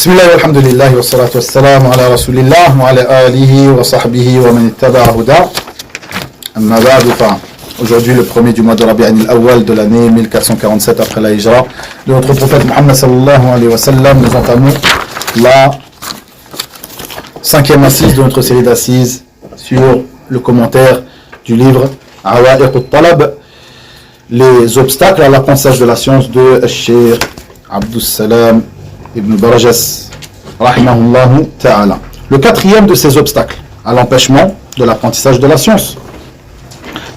بسم الله والحمد لله والصلاة والسلام على رسول الله وعلى آله وصحبه ومن اتبع هداه. أما بعد, aujourd'hui le premier du mois de Rabi'an al-Awwal de l'année 1447 après la Hijra de notre prophète Muhammad sallallahu alayhi wa sallam, nous entamons la 5e assise de notre série d'assises sur le commentaire du livre Awa'iq al-Talab, les obstacles à l'apprentissage de la science de Cheikh Abdus Salam Ibn Barajas rahimahullahu ta'ala. Le quatrième de ces obstacles à l'empêchement de l'apprentissage de la science: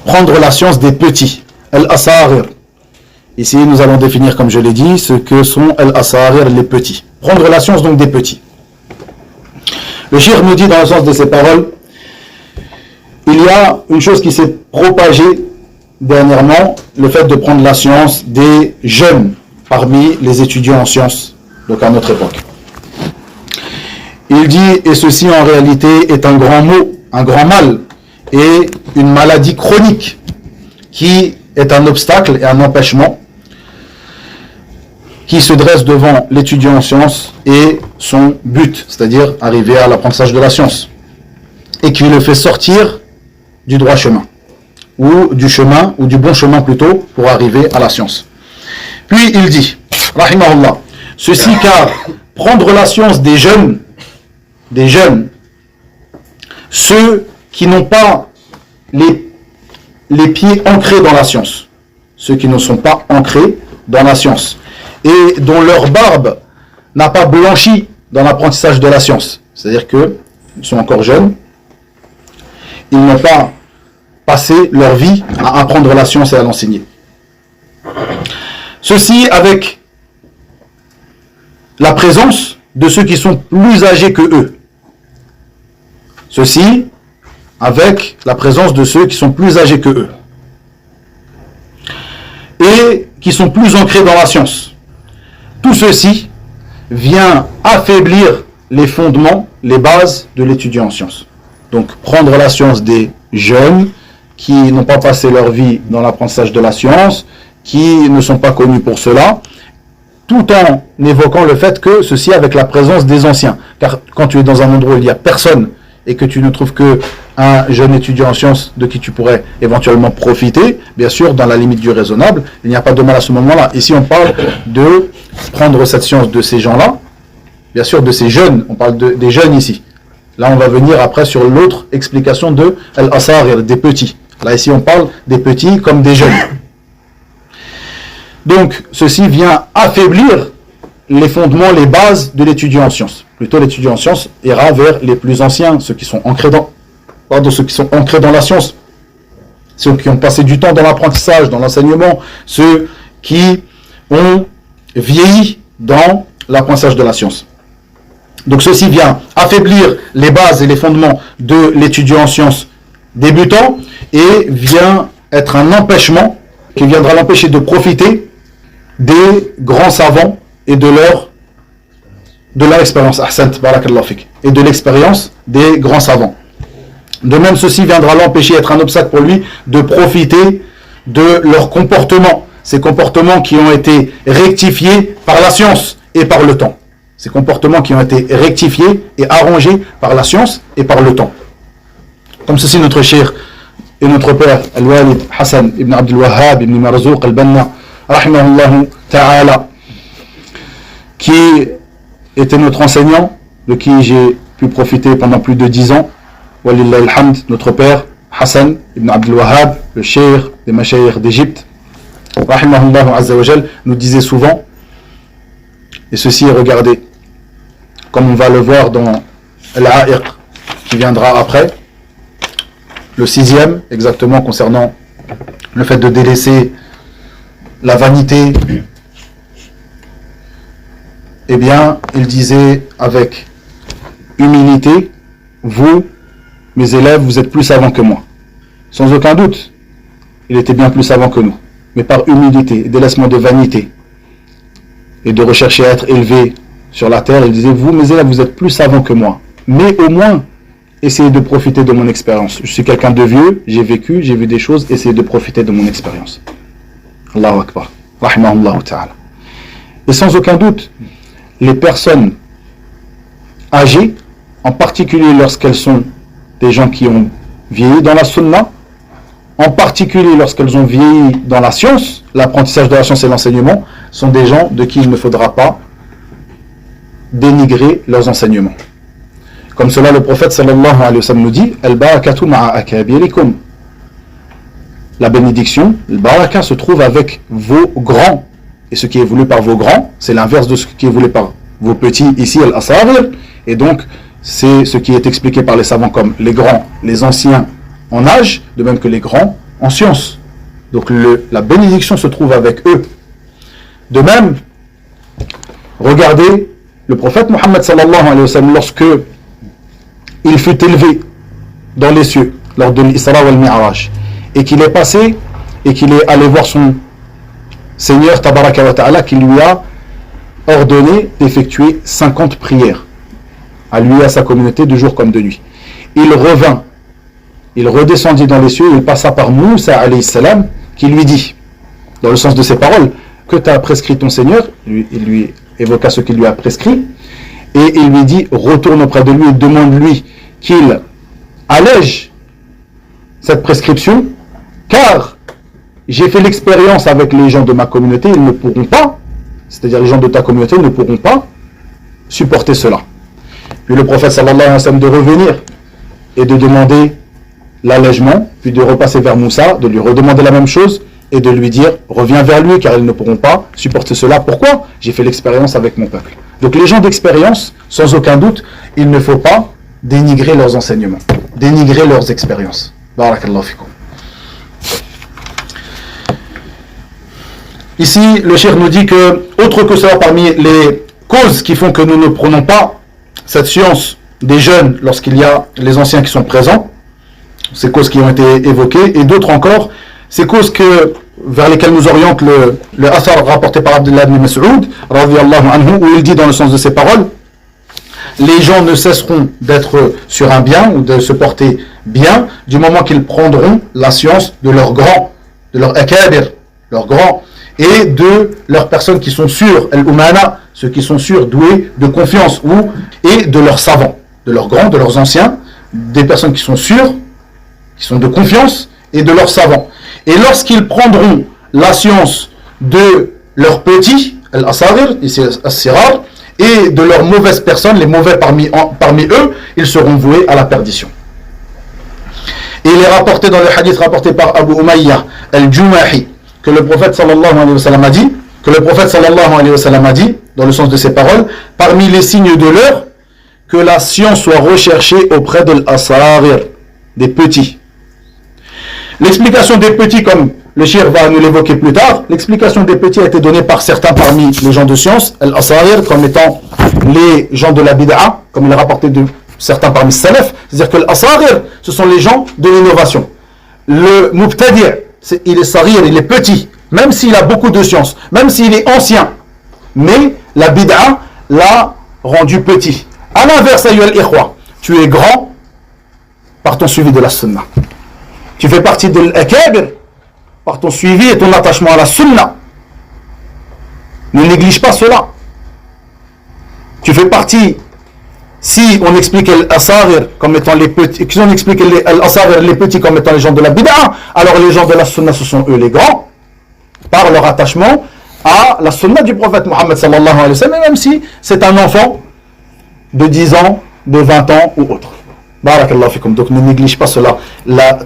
prendre la science des petits, al-asarir. Ici nous allons définir, comme je l'ai dit, ce que sont al-asarir, les petits. Prendre la science donc des petits. Le cheikh nous dit dans le sens de ces paroles, il y a une chose qui s'est propagée dernièrement, le fait de prendre la science des jeunes parmi les étudiants en sciences, donc à notre époque. Il dit, et ceci en réalité est un grand mot, un grand mal, et une maladie chronique qui est un obstacle et un empêchement qui se dresse devant l'étudiant en sciences et son but, c'est-à-dire arriver à l'apprentissage de la science, et qui le fait sortir du droit chemin, ou du chemin, ou du bon chemin plutôt, pour arriver à la science. Puis il dit, rahimahullah, ceci car prendre la science des jeunes, ceux qui n'ont pas les pieds ancrés dans la science, ceux qui ne sont pas ancrés dans la science, et dont leur barbe n'a pas blanchi dans l'apprentissage de la science, c'est-à-dire qu'ils sont encore jeunes, ils n'ont pas passé leur vie à apprendre la science et à l'enseigner. Ceci avec la présence de ceux qui sont plus âgés que eux. Ceci avec la présence de ceux qui sont plus âgés que eux. Et qui sont plus ancrés dans la science. Tout ceci vient affaiblir les fondements, les bases de l'étudiant en sciences. Donc prendre la science des jeunes qui n'ont pas passé leur vie dans l'apprentissage de la science, qui ne sont pas connus pour cela, tout en évoquant le fait que ceci avec la présence des anciens. Car quand tu es dans un endroit où il n'y a personne et que tu ne trouves qu'un jeune étudiant en sciences de qui tu pourrais éventuellement profiter, bien sûr dans la limite du raisonnable, il n'y a pas de mal à ce moment-là. Ici on parle de prendre cette science de ces gens-là, bien sûr de ces jeunes, on parle des jeunes ici. Là on va venir après sur l'autre explication de al-asarir, des petits. Là ici on parle des petits comme des jeunes. Donc, ceci vient affaiblir les fondements, les bases de l'étudiant en sciences. Plutôt, l'étudiant en sciences ira vers les plus anciens, ceux qui sont ancrés dans la science, ceux qui ont passé du temps dans l'apprentissage, dans l'enseignement, ceux qui ont vieilli dans l'apprentissage de la science. Donc, ceci vient affaiblir les bases et les fondements de l'étudiant en sciences débutant et vient être un empêchement qui viendra l'empêcher de profiter des grands savants et de leur expérience, et de l'expérience des grands savants. De même, ceci viendra l'empêcher, être un obstacle pour lui, de profiter de leur comportement, ces comportements qui ont été rectifiés par la science et par le temps. Ces comportements qui ont été rectifiés et arrangés par la science et par le temps. Comme ceci, notre cheikh et notre père, Al-Walid Hassan ibn Abdul Wahhab ibn Marzouk al-Banna, rahimahullahu ta'ala, qui était notre enseignant, de qui j'ai pu profiter pendant plus de 10 ans, walillahi alhamd, notre père, Hassan ibn Abdul Wahhab, le cheikh des mashayikh d'Égypte, rahimahullahu azza wa jal, nous disait souvent, et ceci est regardé, comme on va le voir dans Al-A'iq, qui viendra après, le 6e, exactement, concernant le fait de délaisser la vanité, eh bien, il disait avec humilité, vous, mes élèves, vous êtes plus savants que moi. Sans aucun doute, il était bien plus savant que nous. Mais par humilité, délaissement de vanité, et de rechercher à être élevé sur la terre, il disait, vous, mes élèves, vous êtes plus savants que moi. Mais au moins, essayez de profiter de mon expérience. Je suis quelqu'un de vieux, j'ai vécu, j'ai vu des choses, essayez de profiter de mon expérience. Allahu Akbar. Rahimahullah ta'ala. Et sans aucun doute, les personnes âgées, en particulier lorsqu'elles sont des gens qui ont vieilli dans la sunna, en particulier lorsqu'elles ont vieilli dans la science, l'apprentissage de la science et l'enseignement, sont des gens de qui il ne faudra pas dénigrer leurs enseignements. Comme cela, le prophète sallallahu alayhi wa sallam nous dit: Al-barakatu ma'a akabirikum. La bénédiction, le baraka, se trouve avec vos grands. Et ce qui est voulu par vos grands, c'est l'inverse de ce qui est voulu par vos petits, ici, al-asagir. Et donc, c'est ce qui est expliqué par les savants comme les grands, les anciens en âge, de même que les grands en science. Donc, la bénédiction se trouve avec eux. De même, regardez le prophète Mohammed sallallahu alayhi wa sallam, lorsque il fut élevé dans les cieux lors de l'Isra wal Mi'raj et qu'il est passé et qu'il est allé voir son Seigneur tabaraka wa ta'ala, qui lui a ordonné d'effectuer 50 prières à lui et à sa communauté de jour comme de nuit. Il revint, il redescendit dans les cieux, il passa par Moussa alayhi salam, qui lui dit, dans le sens de ses paroles: que t'a prescrit ton Seigneur? Il lui évoqua ce qu'il lui a prescrit, et il lui dit: retourne auprès de lui et demande-lui qu'il allège cette prescription, car j'ai fait l'expérience avec les gens de ma communauté, ils ne pourront pas, c'est-à-dire les gens de ta communauté ne pourront pas supporter cela. Puis le prophète sallallahu alayhi wa sallam de revenir et de demander l'allègement, puis de repasser vers Moussa, de lui redemander la même chose et de lui dire: reviens vers lui, car ils ne pourront pas supporter cela. Pourquoi? J'ai fait l'expérience avec mon peuple. Donc les gens d'expérience, sans aucun doute, il ne faut pas dénigrer leurs enseignements, dénigrer leurs expériences. Barakallahu fikum. Ici, le cheikh nous dit que, autre que cela, parmi les causes qui font que nous ne prenons pas cette science des jeunes lorsqu'il y a les anciens qui sont présents, ces causes qui ont été évoquées, et d'autres encore, ces causes vers lesquelles nous oriente le athar rapporté par Abdullah ibn Mas'ud, radiyallahu anhu, où il dit dans le sens de ses paroles: les gens ne cesseront d'être sur un bien ou de se porter bien du moment qu'ils prendront la science de leurs grands, de leurs akabir, leurs grands, et de leurs personnes qui sont sûres, al-umana, ceux qui sont sûrs, doués de confiance, et de leurs savants, de leurs grands, de leurs anciens, des personnes qui sont sûres, qui sont de confiance, et de leurs savants. Et lorsqu'ils prendront la science de leurs petits, al-asarir, ici as-sirar, et de leurs mauvaises personnes, les mauvais parmi eux, ils seront voués à la perdition. Et il est rapporté dans le hadith rapporté par Abu Umayya al-Jumahi, que le prophète sallallahu alayhi wa sallam a dit, dans le sens de ses paroles: parmi les signes de l'heure, que la science soit recherchée auprès de l'assarir, des petits. L'explication des petits, comme le cheikh va nous l'évoquer plus tard, l'explication des petits a été donnée par certains parmi les gens de science, al-asarir, comme étant les gens de la bid'a, comme il est rapporté de certains parmi les salaf, c'est-à-dire que l'asarir, ce sont les gens de l'innovation. Le mubtadi', il est sarir, il est petit, même s'il a beaucoup de science, même s'il est ancien, mais la bid'a l'a rendu petit. À l'inverse, ayyuhal ikhwa, tu es grand par ton suivi de la sunna. Tu fais partie de l'akabir par ton suivi et ton attachement à la sunna. Ne néglige pas cela. Tu fais partie, si on explique l'assarir comme étant les petits, si on explique l'assarir, les petits comme étant les gens de la bid'a, alors les gens de la sunna, ce sont eux les grands, par leur attachement à la sunna du prophète Mohammed sallallahu alayhi wa sallam, même si c'est un enfant de 10 ans, de 20 ans ou autre. Barakallahu fikum. Donc ne néglige pas cela.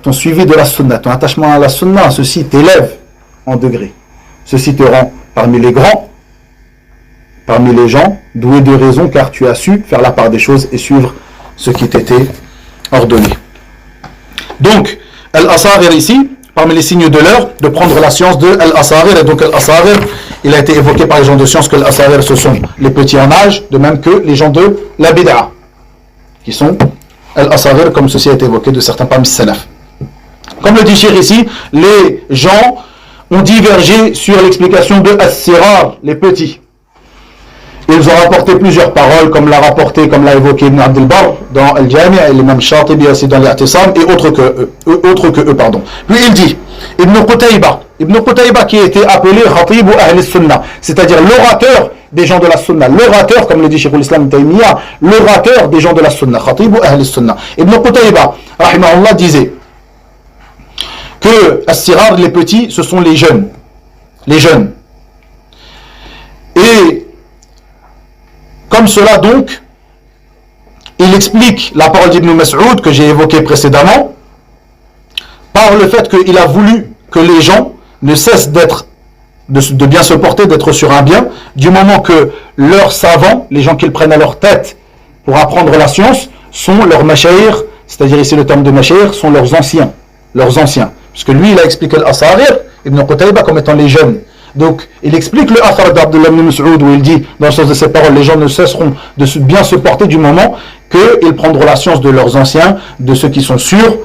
Ton suivi de la sunna, ton attachement à la sunna, ceci t'élève en degré. Ceci te rend parmi les grands, parmi les gens doués de raison, car tu as su faire la part des choses et suivre ce qui t'était ordonné. Donc, al-asarir ici, parmi les signes de l'heure, de prendre la science de al-asarir. Et donc al-asarir, il a été évoqué par les gens de science que al-asarir, ce sont les petits en âge, de même que les gens de la bid'a, qui sont al-asarir, comme ceci a été évoqué de certains parmi les salaf. Comme le dit Cheikh ici, les gens ont divergé sur l'explication de as-sirar, les petits. Ils ont rapporté plusieurs paroles, comme l'a évoqué Ibn Abd al-Barr dans Al-Jami', et l'imam Shatibi aussi dans l'I'tisam, et autres que eux, pardon. Puis il dit, Ibn Qutayba qui était appelé Khatibu Ahl Sunnah, c'est-à-dire l'orateur des gens de la Sunna, l'orateur, comme le dit Cheikh al-Islam Ibn Taymiyyah, l'orateur des gens de la Sunna, Khatibu Ahl Sunnah. Ibn Qutayba, rahimahullah, disait que as-sirar, les petits, ce sont les jeunes. Les jeunes. Et comme cela donc, il explique la parole d'Ibn Mas'ud que j'ai évoquée précédemment, par le fait qu'il a voulu que les gens ne cessent de bien se porter, d'être sur un bien, du moment que leurs savants, les gens qu'ils prennent à leur tête pour apprendre la science, sont leurs mashayir, c'est-à-dire ici le terme de mashayir, sont leurs anciens. Parce que lui, il a expliqué l'Asarir, Ibn Qutayba, comme étant les jeunes. Donc, il explique le Athar d'Abdullah ibn Mas'ud où il dit, dans le sens de ses paroles, les gens ne cesseront de bien se porter du moment qu'ils prendront la science de leurs anciens, de ceux qui sont sûrs,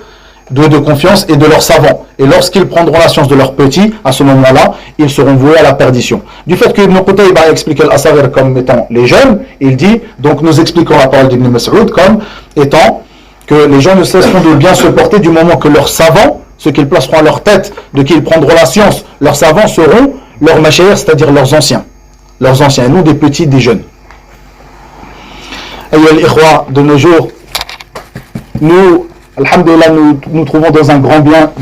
de confiance et de leurs savants. Et lorsqu'ils prendront la science de leurs petits, à ce moment-là, ils seront voués à la perdition. Du fait que Ibn Qutayba a expliqué l'Asarir comme étant les jeunes, il dit, donc nous expliquons la parole d'Ibn Mas'ud comme étant que les gens ne cesseront de bien se porter du moment que leurs savants, ceux qu'ils placeront à leur tête, de qui ils prendront la science, leurs savants seront leurs mashayikh, c'est-à-dire leurs anciens, et non des petits, des jeunes. Ayyuha al-ikhwa, de nos jours, nous, alhamdulillah, nous trouvons dans un grand bien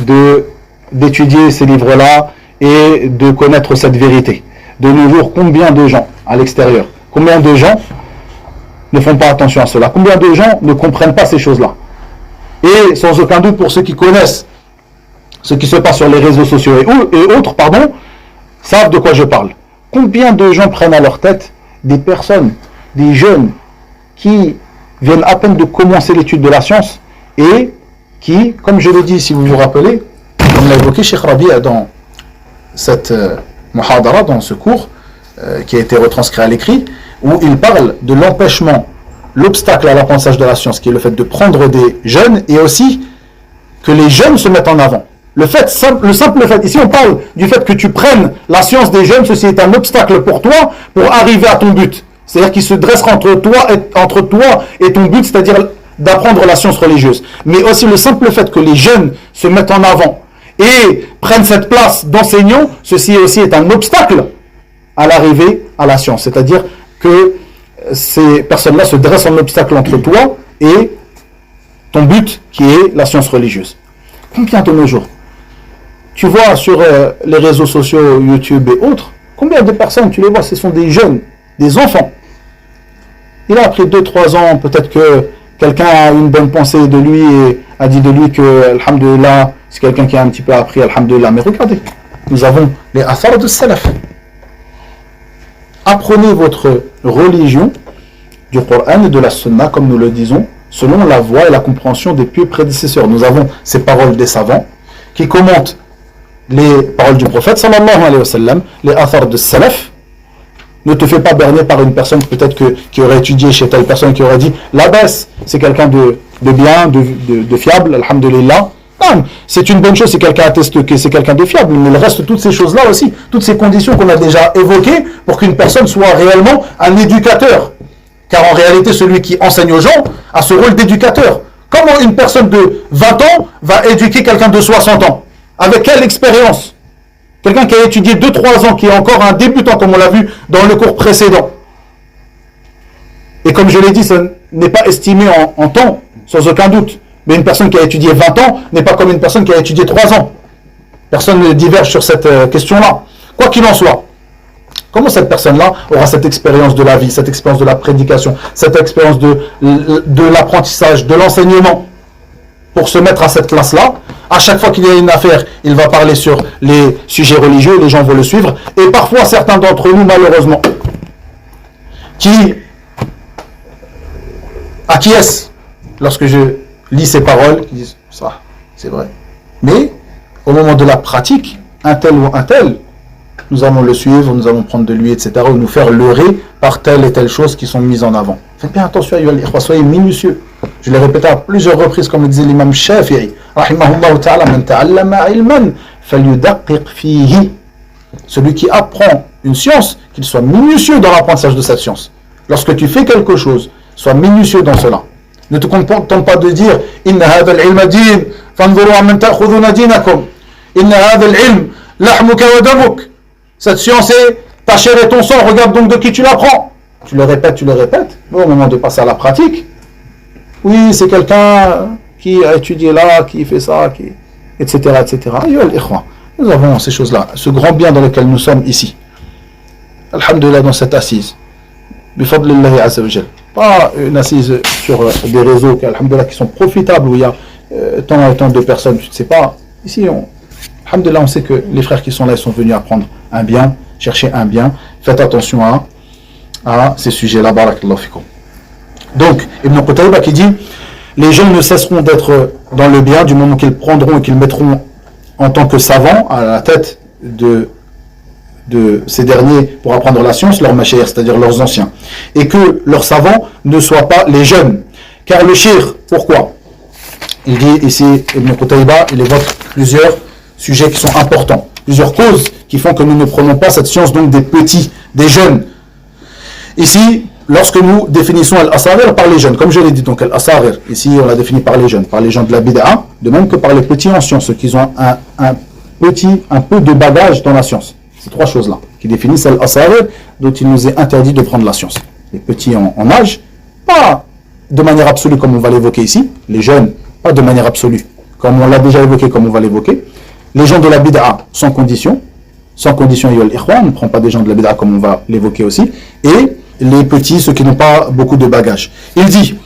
d'étudier ces livres-là et de connaître cette vérité. De nos jours, combien de gens à l'extérieur, combien de gens ne font pas attention à cela, combien de gens ne comprennent pas ces choses-là. Et sans aucun doute, pour ceux qui connaissent ce qui se passe sur les réseaux sociaux et autres, savent de quoi je parle. Combien de gens prennent à leur tête des personnes, des jeunes qui viennent à peine de commencer l'étude de la science et qui, comme je le dis, si vous vous rappelez, comme l'a évoqué Cheikh Rabia dans cette muhadara, dans ce cours qui a été retranscrit à l'écrit, où il parle de l'empêchement, l'obstacle à l'apprentissage de la science, qui est le fait de prendre des jeunes et aussi que les jeunes se mettent en avant. Le simple fait, ici on parle du fait que tu prennes la science des jeunes, ceci est un obstacle pour toi, pour arriver à ton but. C'est-à-dire qu'il se dressera entre toi et ton but, c'est-à-dire d'apprendre la science religieuse. Mais aussi le simple fait que les jeunes se mettent en avant et prennent cette place d'enseignant, ceci aussi est un obstacle à l'arrivée à la science. C'est-à-dire que ces personnes-là se dressent en obstacle entre toi et ton but qui est la science religieuse. Combien de nos jours tu vois sur les réseaux sociaux, YouTube et autres, combien de personnes tu les vois, ce sont des jeunes, des enfants. Il a appris 2-3 ans, peut-être que quelqu'un a une bonne pensée de lui et a dit de lui que, alhamdulillah, c'est quelqu'un qui a un petit peu appris, alhamdulillah. Mais regardez, nous avons les athar de salaf. Apprenez votre religion du Coran et de la Sunna, comme nous le disons, selon la voie et la compréhension des pieux prédécesseurs. Nous avons ces paroles des savants qui commentent les paroles du prophète sallallahu alayhi wa sallam, les athar de salaf. Ne te fais pas berner par une personne peut-être qui aurait étudié chez telle personne, qui aurait dit la baisse, c'est quelqu'un de bien, de fiable, alhamdulillah. Non, c'est une bonne chose si quelqu'un atteste que c'est quelqu'un de fiable, mais il reste toutes ces choses-là aussi, toutes ces conditions qu'on a déjà évoquées pour qu'une personne soit réellement un éducateur. Car en réalité, celui qui enseigne aux gens a ce rôle d'éducateur. Comment une personne de 20 ans va éduquer quelqu'un de 60 ans? Avec quelle expérience? Quelqu'un qui a étudié 2-3 ans, qui est encore un débutant, comme on l'a vu dans le cours précédent. Et comme je l'ai dit, ça n'est pas estimé en temps, sans aucun doute. Mais une personne qui a étudié 20 ans n'est pas comme une personne qui a étudié 3 ans. Personne ne diverge sur cette question-là. Quoi qu'il en soit, comment cette personne-là aura cette expérience de la vie, cette expérience de la prédication, cette expérience de l'apprentissage, de l'enseignement, pour se mettre à cette classe-là? À chaque fois qu'il y a une affaire, il va parler sur les sujets religieux, les gens vont le suivre. Et parfois, certains d'entre nous, malheureusement, qui acquiescent lorsque je lis ces paroles, qui disent ça, c'est vrai. Mais au moment de la pratique, un tel ou un tel, nous allons le suivre, nous allons prendre de lui, etc., ou nous faire leurrer par telle et telle chose qui sont mises en avant. Faites bien attention, soyez minutieux. Je l'ai répété à plusieurs reprises, comme le disait l'imam Shafi'i, rahimahullah ta'ala, man ta'allama ilman falyudaqiq fihi. Celui qui apprend une science, qu'il soit minutieux dans l'apprentissage de cette science. Lorsque tu fais quelque chose, sois minutieux dans cela. Ne te contente pas de dire Inna hadha al-ilma din, fanzuru amman ta'khuduna dinakum. Inna hadha al-ilm lahmuka wa damuk. Cette science est ta chair et ton sang, regarde donc de qui tu l'apprends. Tu le répètes, mais au moment de passer à la pratique, oui, c'est quelqu'un qui a étudié là, qui fait ça, etc. etc. Nous avons ces choses-là, ce grand bien dans lequel nous sommes ici. Alhamdulillah, dans cette assise. Bifadlillahi azza wa jal. Pas une assise sur des réseaux alhamdulillah, qui sont profitables, où il y a tant et tant de personnes, je ne sais pas. Ici, alhamdulillah, on sait que les frères qui sont là, ils sont venus apprendre un bien, chercher un bien. Faites attention à ces sujets-là, barakallahu fikum. Donc, Ibn Qutayba qui dit, les gens ne cesseront d'être dans le bien du moment qu'ils prendront et qu'ils mettront en tant que savants à la tête de ces derniers pour apprendre la science, leurs mashayikh, c'est-à-dire leurs anciens, et que leurs savants ne soient pas les jeunes. Car le shir, pourquoi? Il dit ici, Ibn Qutayba, il évoque plusieurs sujets qui sont importants, plusieurs causes qui font que nous ne prenons pas cette science donc des petits, des jeunes. Ici, lorsque nous définissons Al-Asarir par les jeunes, comme je l'ai dit, donc Al-Asarir, ici on l'a défini par les jeunes de la bid'a, de même que par les petits en science, ceux qui ont un peu de bagage dans la science. Ces trois choses-là, qui définissent Al-Asarir, dont il nous est interdit de prendre la science. Les petits en âge, pas de manière absolue comme on va l'évoquer ici, les jeunes, pas de manière absolue, comme on l'a déjà évoqué, comme on va l'évoquer. Les gens de la bid'a, sans condition, on ne prend pas des gens de la bid'a comme on va l'évoquer aussi, et les petits, ceux qui n'ont pas beaucoup de bagages. Il dit,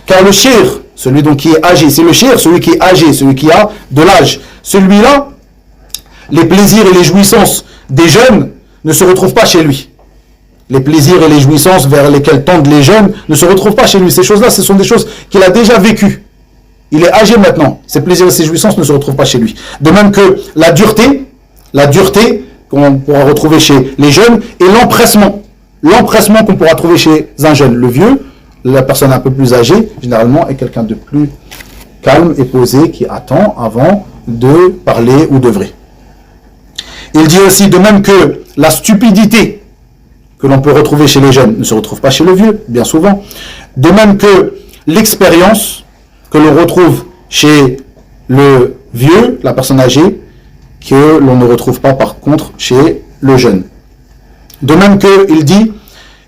car le shir, celui donc qui est âgé, c'est le shir, celui qui est âgé, celui qui a de l'âge, celui-là, les plaisirs et les jouissances des jeunes ne se retrouvent pas chez lui. Les plaisirs et les jouissances vers lesquels tendent les jeunes ne se retrouvent pas chez lui. Ces choses-là, ce sont des choses qu'il a déjà vécues. Il est âgé maintenant. Ces plaisirs et ces jouissances ne se retrouvent pas chez lui. De même que la dureté qu'on pourra retrouver chez les jeunes, et l'empressement qu'on pourra trouver chez un jeune. Le vieux, la personne un peu plus âgée, généralement, est quelqu'un de plus calme et posé, qui attend avant de parler ou d'œuvrer. Il dit aussi, de même que la stupidité que l'on peut retrouver chez les jeunes ne se retrouve pas chez le vieux, bien souvent. De même que l'expérience que l'on retrouve chez le vieux, la personne âgée, que l'on ne retrouve pas par contre chez le jeune. De même qu'il dit,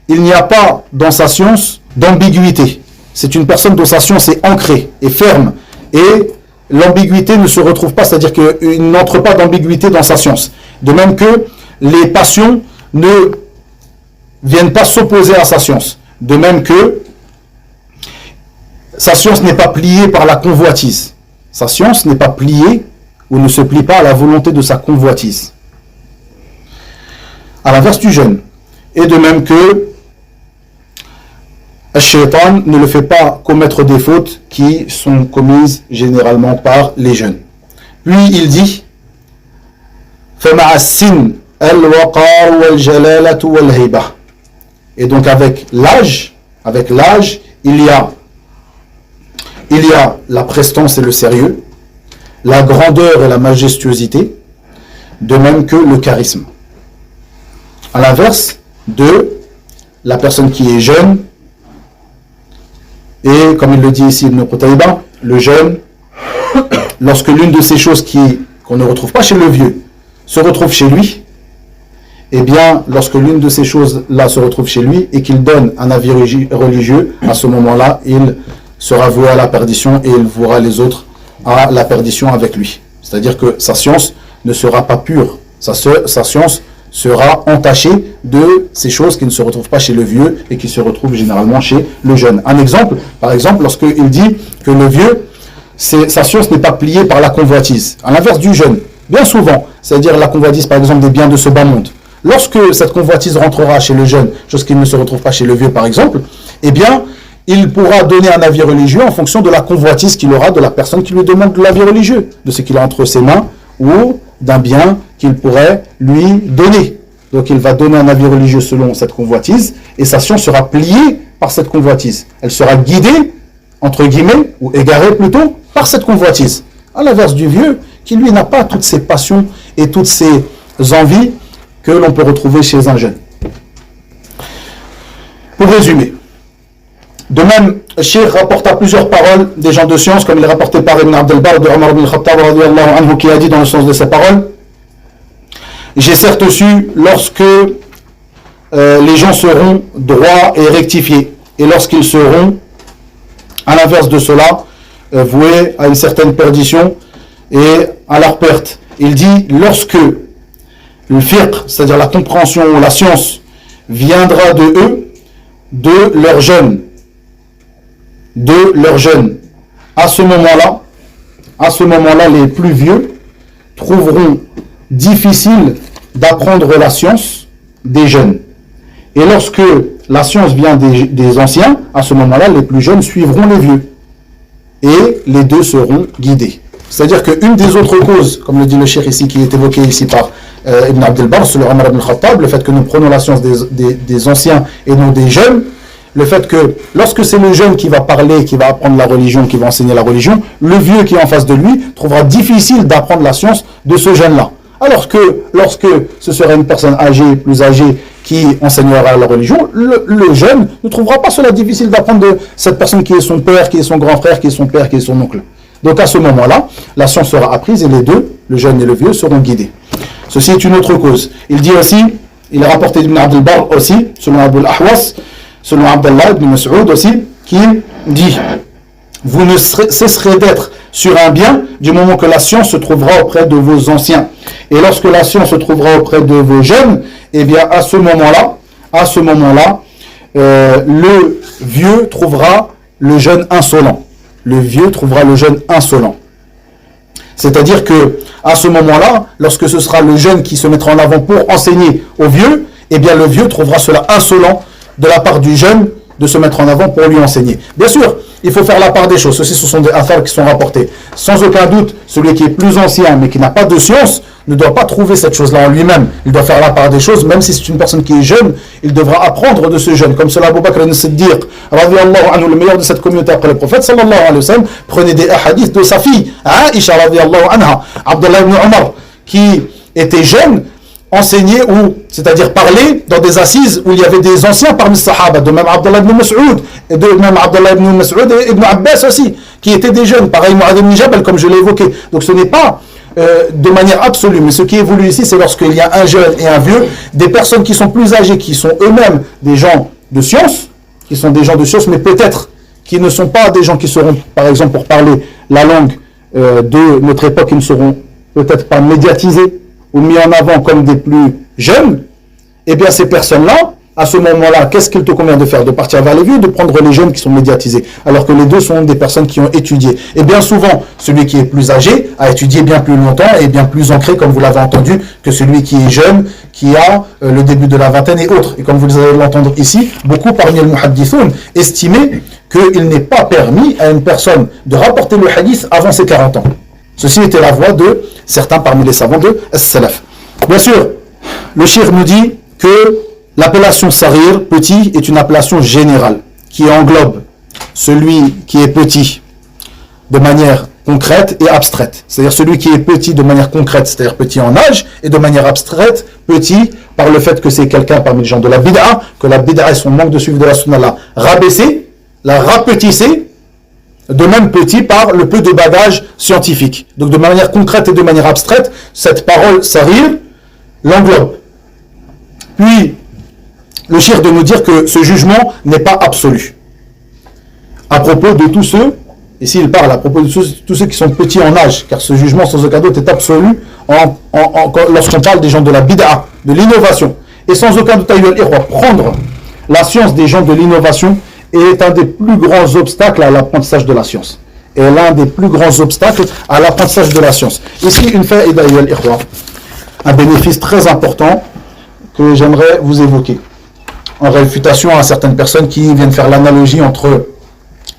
il n'y a pas dans sa science d'ambiguïté. C'est une personne dont sa science est ancrée et ferme. Et l'ambiguïté ne se retrouve pas, c'est-à-dire qu'il n'entre pas d'ambiguïté dans sa science. De même que les passions ne viennent pas s'opposer à sa science. De même que sa science n'est pas pliée par la convoitise. Sa science n'est pas pliée ou ne se plie pas à la volonté de sa convoitise. À l'inverse du jeune. Et de même que le shaitan ne le fait pas commettre des fautes qui sont commises généralement par les jeunes. Puis il dit et donc avec l'âge, il y a la prestance et le sérieux, la grandeur et la majestuosité, de même que le charisme. À l'inverse de la personne qui est jeune, et comme il le dit ici Ibn Qutayba, le jeune, lorsque l'une de ces choses qu'on ne retrouve pas chez le vieux se retrouve chez lui, eh bien, lorsque l'une de ces choses-là se retrouve chez lui et qu'il donne un avis religieux, à ce moment-là, il sera voué à la perdition et il vouera les autres à la perdition avec lui. C'est-à-dire que sa science ne sera pas pure, sa science sera entachée de ces choses qui ne se retrouvent pas chez le vieux et qui se retrouvent généralement chez le jeune. Un exemple, par exemple, lorsqu'il dit que le vieux, sa science n'est pas pliée par la convoitise, à l'inverse du jeune, bien souvent, c'est-à-dire la convoitise par exemple des biens de ce bas monde. Lorsque cette convoitise rentrera chez le jeune, chose qui ne se retrouve pas chez le vieux par exemple, eh bien, il pourra donner un avis religieux en fonction de la convoitise qu'il aura de la personne qui lui demande de l'avis religieux, de ce qu'il a entre ses mains ou d'un bien qu'il pourrait lui donner. Donc il va donner un avis religieux selon cette convoitise et sa science sera pliée par cette convoitise. Elle sera guidée, entre guillemets, ou égarée plutôt, par cette convoitise. À l'inverse du vieux, qui lui n'a pas toutes ses passions et toutes ses envies que l'on peut retrouver chez un jeune. Pour résumer, de même, Cheikh rapporta plusieurs paroles des gens de science, comme il est rapporté par Ibn Abd al-Barr de Omar ibn al-Khattab anhu, qui a dit dans le sens de ces paroles: j'ai certes su lorsque les gens seront droits et rectifiés, et lorsqu'ils seront, à l'inverse de cela, voués à une certaine perdition et à leur perte. Il dit, lorsque le fiqh, c'est-à-dire la compréhension ou la science, viendra de eux, de leurs jeunes, à ce moment-là, les plus vieux trouveront difficile d'apprendre la science des jeunes. Et lorsque la science vient des anciens, à ce moment-là, les plus jeunes suivront les vieux. Et les deux seront guidés. C'est-à-dire qu'une des autres causes, comme le dit le cheikh ici, qui est évoqué ici par Ibn Abd al-Barr, sur le Omar ibn al-Khattab, le fait que nous prenons la science des anciens et non des jeunes, le fait que lorsque c'est le jeune qui va parler, qui va apprendre la religion, qui va enseigner la religion, le vieux qui est en face de lui trouvera difficile d'apprendre la science de ce jeune-là. Alors que lorsque ce serait une personne âgée, plus âgée, qui enseignera la religion, le jeune ne trouvera pas cela difficile d'apprendre de cette personne qui est son père, qui est son grand frère, qui est son père, qui est son oncle. Donc à ce moment-là, la science sera apprise et les deux, le jeune et le vieux, seront guidés. Ceci est une autre cause. Il dit aussi, il a rapporté d'Ibn Abd al-Barr aussi, selon Abu al-Ahwas, selon Abdallah ibn Mas'ud aussi, qui dit: vous ne cesserez d'être sur un bien du moment que la science se trouvera auprès de vos anciens. Et lorsque la science se trouvera auprès de vos jeunes, eh bien à ce moment-là, le vieux trouvera le jeune insolent. Le vieux trouvera le jeune insolent. C'est-à-dire que à ce moment-là, lorsque ce sera le jeune qui se mettra en avant pour enseigner au vieux, eh bien le vieux trouvera cela insolent de la part du jeune de se mettre en avant pour lui enseigner. Bien sûr, il faut faire la part des choses. Ceci, ce sont des affaires qui sont rapportées. Sans aucun doute, celui qui est plus ancien, mais qui n'a pas de science, ne doit pas trouver cette chose-là en lui-même. Il doit faire la part des choses, même si c'est une personne qui est jeune, il devra apprendre de ce jeune. Comme cela, Abu Bakr as-Siddiq, radiyallahu anhu, le meilleur de cette communauté après le prophète, sallallahu alayhi wa sallam, prenait des hadiths de sa fille, Aisha, radiyallahu anha, Abdullah ibn Omar, qui était jeune, enseigner ou, c'est-à-dire parler dans des assises où il y avait des anciens parmi les sahaba, de même Abdullah ibn Mas'ud, et de même Abdullah ibn Mas'ud et Ibn Abbas aussi, qui étaient des jeunes, pareil Mu'adh ibn Jabal, comme je l'ai évoqué. Donc ce n'est pas de manière absolue, mais ce qui évolue ici, c'est lorsqu'il y a un jeune et un vieux, des personnes qui sont plus âgées, qui sont eux-mêmes des gens de science, mais peut-être qui ne sont pas des gens qui seront, par exemple, pour parler la langue de notre époque, qui ne seront peut-être pas médiatisés ou mis en avant comme des plus jeunes. Eh bien ces personnes-là, à ce moment-là, qu'est-ce qu'il te convient de faire? De partir vers les vieux, de prendre les jeunes qui sont médiatisés, alors que les deux sont des personnes qui ont étudié. Et bien souvent, celui qui est plus âgé a étudié bien plus longtemps et bien plus ancré, comme vous l'avez entendu, que celui qui est jeune, qui a le début de la vingtaine et autres. Et comme vous allez l'entendre ici, beaucoup parmi les muhaddithoun estimaient qu'il n'est pas permis à une personne de rapporter le hadith avant ses 40 ans. Ceci était la voix de certains parmi les savants de As-Salaf. Bien sûr, le cheikh nous dit que l'appellation Saghir, petit, est une appellation générale qui englobe celui qui est petit de manière concrète et abstraite. C'est-à-dire celui qui est petit de manière concrète, c'est-à-dire petit en âge, et de manière abstraite, petit par le fait que c'est quelqu'un parmi les gens de la bid'a, que la bid'a et son manque de suivi de la sunna l'a rabaissé, l'a rapetissé, de même petit par le peu de bagage scientifique. Donc de manière concrète et de manière abstraite, cette parole Saghir l'englobe. Puis, le cheikh de nous dire que ce jugement n'est pas absolu. À propos de tous ceux, ici il parle à propos de tous ceux qui sont petits en âge, car ce jugement sans aucun doute est absolu lorsqu'on parle des gens de la bid'a, de l'innovation. Et sans aucun doute, prendre la science des gens de l'innovation est un des plus grands obstacles à l'apprentissage de la science. Et l'un des plus grands obstacles à l'apprentissage de la science. Ici, une faïda, un bénéfice très important que j'aimerais vous évoquer, en réfutation à certaines personnes qui viennent faire l'analogie entre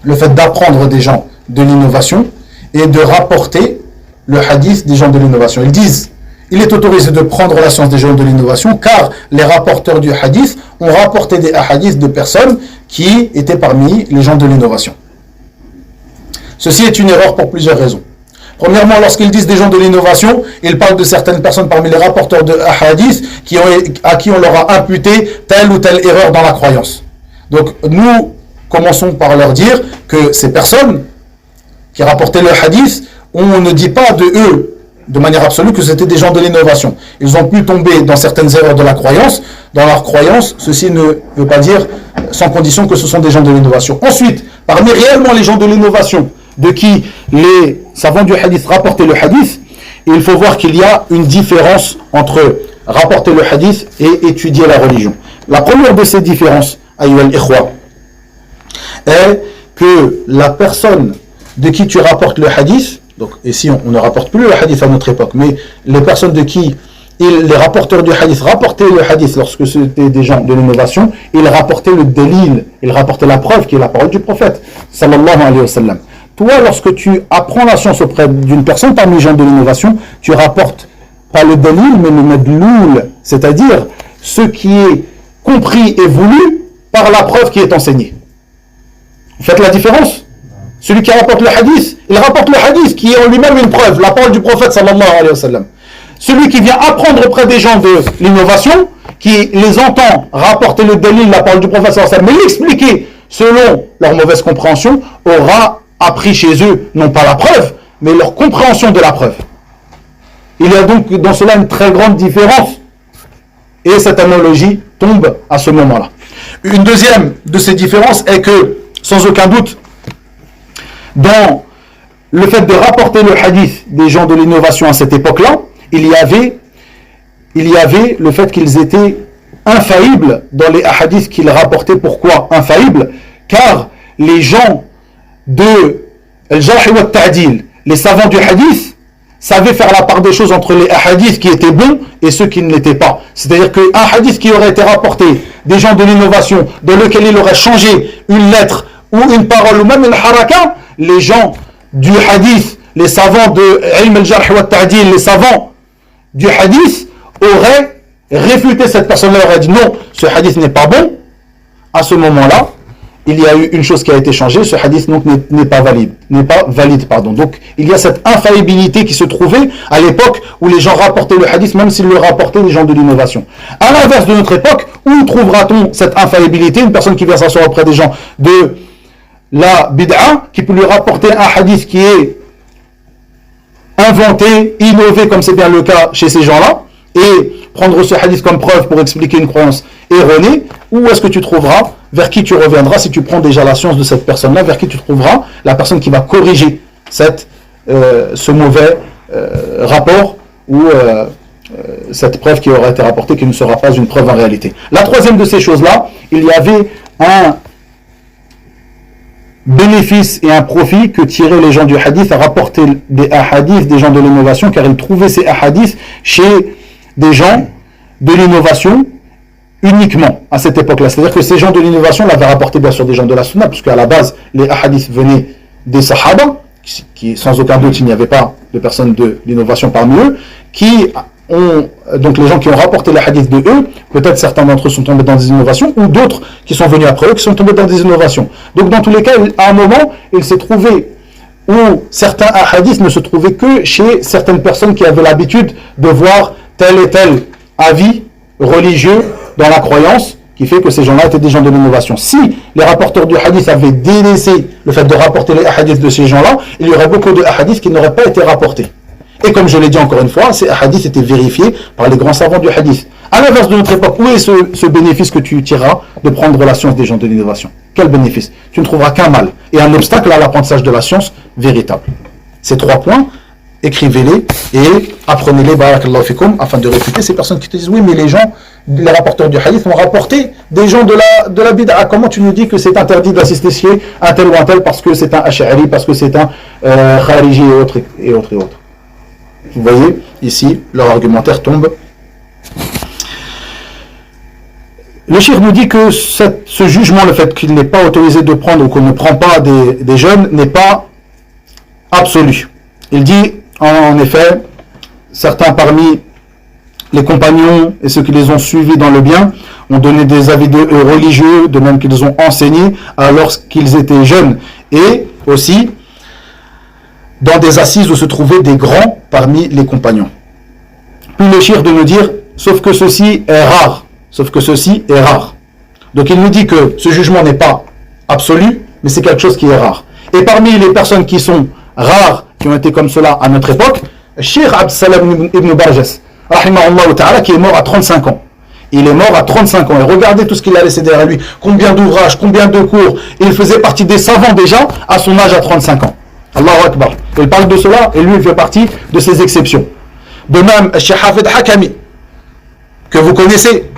le fait d'apprendre des gens de l'innovation et de rapporter le hadith des gens de l'innovation. Ils disent, il est autorisé de prendre la science des gens de l'innovation car les rapporteurs du hadith ont rapporté des hadiths de personnes qui étaient parmi les gens de l'innovation. Ceci est une erreur pour plusieurs raisons. Premièrement, lorsqu'ils disent des gens de l'innovation, ils parlent de certaines personnes parmi les rapporteurs de hadith à qui on leur a imputé telle ou telle erreur dans la croyance. Donc nous commençons par leur dire que ces personnes qui rapportaient le hadith, on ne dit pas de eux de manière absolue que c'était des gens de l'innovation. Ils ont pu tomber dans certaines erreurs de la croyance. Dans leur croyance, ceci ne veut pas dire sans condition que ce sont des gens de l'innovation. Ensuite, parmi réellement les gens de l'innovation, de qui les savants du hadith rapportaient le hadith, il faut voir qu'il y a une différence entre rapporter le hadith et étudier la religion. La première de ces différences, ayyuha al-ikhwa, est que la personne de qui tu rapportes le hadith, donc ici on ne rapporte plus le hadith à notre époque, mais les personnes de qui les rapporteurs du hadith rapportaient le hadith lorsque c'était des gens de l'innovation, ils rapportaient le délil, ils rapportaient la preuve qui est la parole du prophète, sallallahu alayhi wa sallam. Toi, lorsque tu apprends la science auprès d'une personne parmi les gens de l'innovation, tu rapportes pas le délil, mais le medloul, c'est-à-dire ce qui est compris et voulu par la preuve qui est enseignée. Vous faites la différence? Celui qui rapporte le hadith, il rapporte le hadith qui est en lui-même une preuve, la parole du prophète sallallahu alayhi wa sallam. Celui qui vient apprendre auprès des gens de l'innovation, qui les entend rapporter le délil, la parole du prophète sallallahu alayhi wa sallam, mais l'expliquer selon leur mauvaise compréhension, aura appris chez eux, non pas la preuve, mais leur compréhension de la preuve. Il y a donc dans cela une très grande différence. Et cette analogie tombe à ce moment-là. Une deuxième de ces différences est que, sans aucun doute, dans le fait de rapporter le hadith des gens de l'innovation à cette époque-là, il y avait le fait qu'ils étaient infaillibles dans les hadiths qu'ils rapportaient. Pourquoi infaillibles? Car les gens de al-jarh wa al-ta'dil, les savants du hadith, savaient faire la part des choses entre les hadiths qui étaient bons et ceux qui ne l'étaient pas. C'est-à-dire qu'un hadith qui aurait été rapporté des gens de l'innovation, dans lequel il aurait changé une lettre ou une parole ou même une haraka, les gens du hadith, les savants de ilm al-jarh wa al-ta'dil, les savants du hadith auraient réfuté cette personne-là, aurait dit non, ce hadith n'est pas bon. À ce moment-là, il y a eu une chose qui a été changée, ce hadith donc n'est pas valide. Donc il y a cette infaillibilité qui se trouvait à l'époque où les gens rapportaient le hadith, même s'ils le rapportaient les gens de l'innovation. À l'inverse de notre époque, où trouvera-t-on cette infaillibilité? Une personne qui vient s'asseoir auprès des gens de la bid'a, qui peut lui rapporter un hadith qui est inventé, innové, comme c'est bien le cas chez ces gens-là, et prendre ce hadith comme preuve pour expliquer une croyance erronée. Où est-ce que tu trouveras, vers qui tu reviendras si tu prends déjà la science de cette personne-là, vers qui tu trouveras la personne qui va corriger ce mauvais rapport ou cette preuve qui aura été rapportée, qui ne sera pas une preuve en réalité. La troisième de ces choses-là, il y avait un bénéfice et un profit que tiraient les gens du hadith à rapporter des hadiths des gens de l'innovation, car ils trouvaient ces hadiths chez des gens de l'innovation uniquement à cette époque-là. C'est-à-dire que ces gens de l'innovation l'avaient rapporté bien sûr des gens de la sunna, puisque à la base les hadiths venaient des sahaba, qui sans aucun doute il n'y avait pas de personnes de l'innovation parmi eux, donc les gens qui ont rapporté les hadiths de eux, peut-être certains d'entre eux sont tombés dans des innovations, ou d'autres qui sont venus après eux qui sont tombés dans des innovations. Donc dans tous les cas, à un moment, il s'est trouvé où certains hadiths ne se trouvaient que chez certaines personnes qui avaient l'habitude de voir tel et tel avis religieux dans la croyance, qui fait que ces gens-là étaient des gens de l'innovation. Si les rapporteurs du hadith avaient délaissé le fait de rapporter les hadiths de ces gens-là, il y aurait beaucoup de hadiths qui n'auraient pas été rapportés. Et comme je l'ai dit encore une fois, ces hadiths étaient vérifiés par les grands savants du hadith. À l'inverse de notre époque, où est ce bénéfice que tu tireras de prendre la science des gens de l'innovation? Quel bénéfice? Tu ne trouveras qu'un mal et un obstacle à l'apprentissage de la science véritable. Ces 3 points, écrivez-les et apprenez-les, barakallahu fikum, afin de réfuter ces personnes qui te disent oui, mais les gens, les rapporteurs du hadith ont rapporté des gens de la bid'a. Comment tu nous dis que c'est interdit d'assister chez un tel ou un tel parce que c'est un ash'ari, parce que c'est un khariji et autres. Vous voyez, ici, leur argumentaire tombe. Le cheikh nous dit que ce jugement, le fait qu'il n'est pas autorisé de prendre ou qu'on ne prend pas des jeunes, n'est pas absolu. Il dit, en effet, certains parmi les compagnons et ceux qui les ont suivis dans le bien ont donné des avis religieux, de même qu'ils ont enseigné alors qu'ils étaient jeunes. Et aussi, dans des assises où se trouvaient des grands parmi les compagnons. Puis le shir de nous dire, sauf que ceci est rare. Sauf que ceci est rare. Donc il nous dit que ce jugement n'est pas absolu, mais c'est quelque chose qui est rare. Et parmi les personnes qui sont rares, qui ont été comme cela à notre époque, Cheikh Abd Salam ibn Barjas, rahimahullah ta'ala, qui est mort à 35 ans. Il est mort à 35 ans. Et regardez tout ce qu'il a laissé derrière lui. Combien d'ouvrages, combien de cours. Il faisait partie des savants déjà à son âge à 35 ans. Allahu Akbar. Il parle de cela et lui il fait partie de ces exceptions. De même, Cheikh Hafid Hakami, que vous connaissez,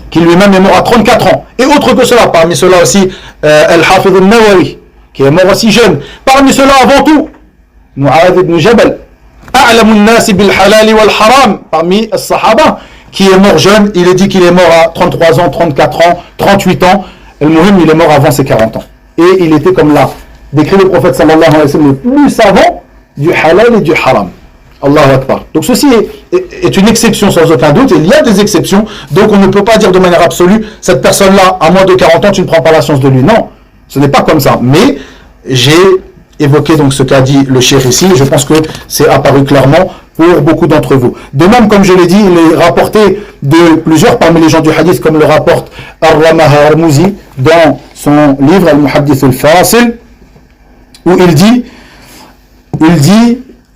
qui lui-même est mort à 34 ans. Et autre que cela, parmi cela aussi, Al-Hafid al-Nawawi, qui est mort aussi jeune. Parmi cela, avant tout, Mu'adh ibn Jabal, A'lamun nasi bil halali wal haram, parmi les Sahaba, qui est mort jeune. Il est dit qu'il est mort à 33 ans, 34 ans, 38 ans. Al-Muhim, il est mort avant ses 40 ans. Et il était comme là, décrit le prophète sallallahu alayhi wa sallam, le plus savant du halal et du haram. Allahu Akbar. Donc ceci est une exception sans aucun doute. Il y a des exceptions. Donc on ne peut pas dire de manière absolue, cette personne-là, à moins de 40 ans, tu ne prends pas la science de lui. Non, ce n'est pas comme ça. Mais j'ai évoqué donc ce qu'a dit le cheikh ici. Je pense que c'est apparu clairement pour beaucoup d'entre vous. De même, comme je l'ai dit, il est rapporté de plusieurs parmi les gens du hadith, comme le rapporte Ar-Ramah Al-Mouzi dans son livre Al-Muhaddith Al-Fasil, où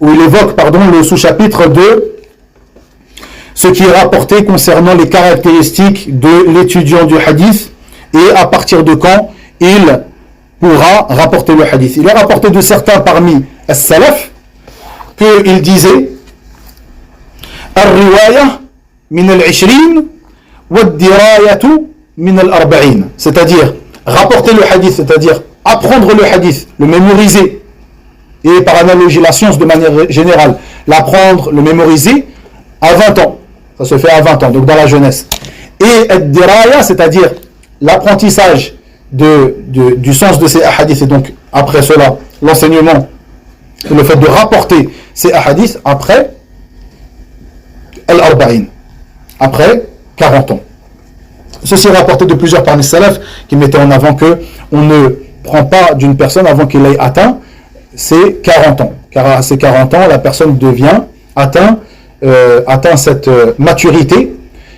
il évoque le sous-chapitre de ce qui est rapporté concernant les caractéristiques de l'étudiant du hadith et à partir de quand il pourra rapporter le hadith. Il est rapporté de certains parmi as-salaf qu'ils disaient Ar-riwaya min al-ishrin wad-dirayatu min al-arba'in, c'est-à-dire rapporter le hadith, c'est-à-dire apprendre le hadith, le mémoriser, et par analogie la science de manière générale, l'apprendre, le mémoriser à 20 ans. Ça se fait à 20 ans, donc dans la jeunesse. Et ad-diraya, c'est-à-dire l'apprentissage du sens de ces hadiths, et donc après cela, l'enseignement, le fait de rapporter ces hadiths après al-arba'in, après 40 ans. Ceci est rapporté de plusieurs parmi les salafs qui mettaient en avant que on ne prend pas d'une personne avant qu'il ait atteint ses 40 ans. Car à ses 40 ans, la personne atteint cette maturité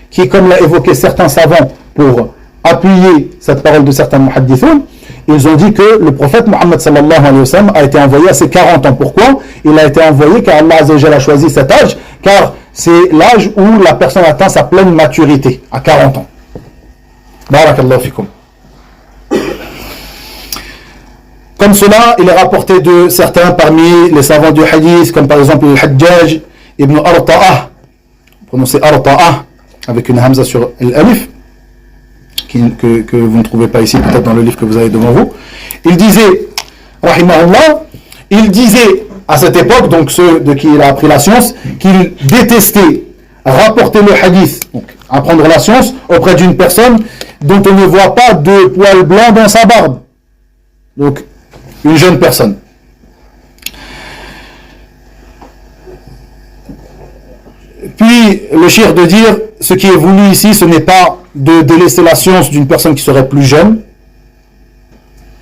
qui, comme l'a évoqué certains savants pour appuyer cette parole de certains muhaddithoun, ils ont dit que le prophète Mohammed sallallahu alayhi wa sallam a été envoyé à ses 40 ans. Pourquoi? Il a été envoyé car Allah azza wa jalla a choisi cet âge, car c'est l'âge où la personne atteint sa pleine maturité, à 40 ans. Barakallahu fikum. Comme cela, il est rapporté de certains parmi les savants du hadith, comme par exemple le Hajjaj ibn Arta'ah, prononcé Arta'ah, avec une hamza sur l'alif, que vous ne trouvez pas ici, peut-être dans le livre que vous avez devant vous. Il disait, rahimahullah, à cette époque, donc ceux de qui il a appris la science, qu'il détestait rapporter le hadith, donc apprendre la science, auprès d'une personne dont on ne voit pas de poils blancs dans sa barbe. Donc, une jeune personne. Puis, le shir de dire, ce qui est voulu ici, ce n'est pas de délaisser la science d'une personne qui serait plus jeune.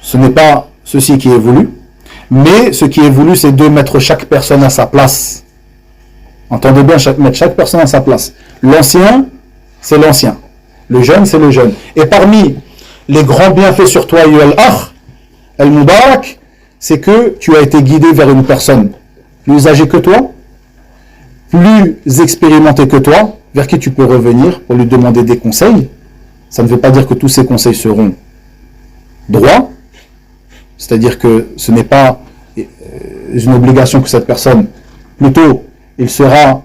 Ce n'est pas ceci qui est voulu. Mais ce qui est voulu, c'est de mettre chaque personne à sa place. Entendez bien, mettre chaque personne à sa place. L'ancien, c'est l'ancien. Le jeune, c'est le jeune. Et parmi les grands bienfaits sur toi, al-akh, al-mubarak, c'est que tu as été guidé vers une personne plus âgée que toi, plus expérimentée que toi, vers qui tu peux revenir pour lui demander des conseils. Ça ne veut pas dire que tous ces conseils seront droits, c'est-à-dire que ce n'est pas une obligation que cette personne, plutôt il sera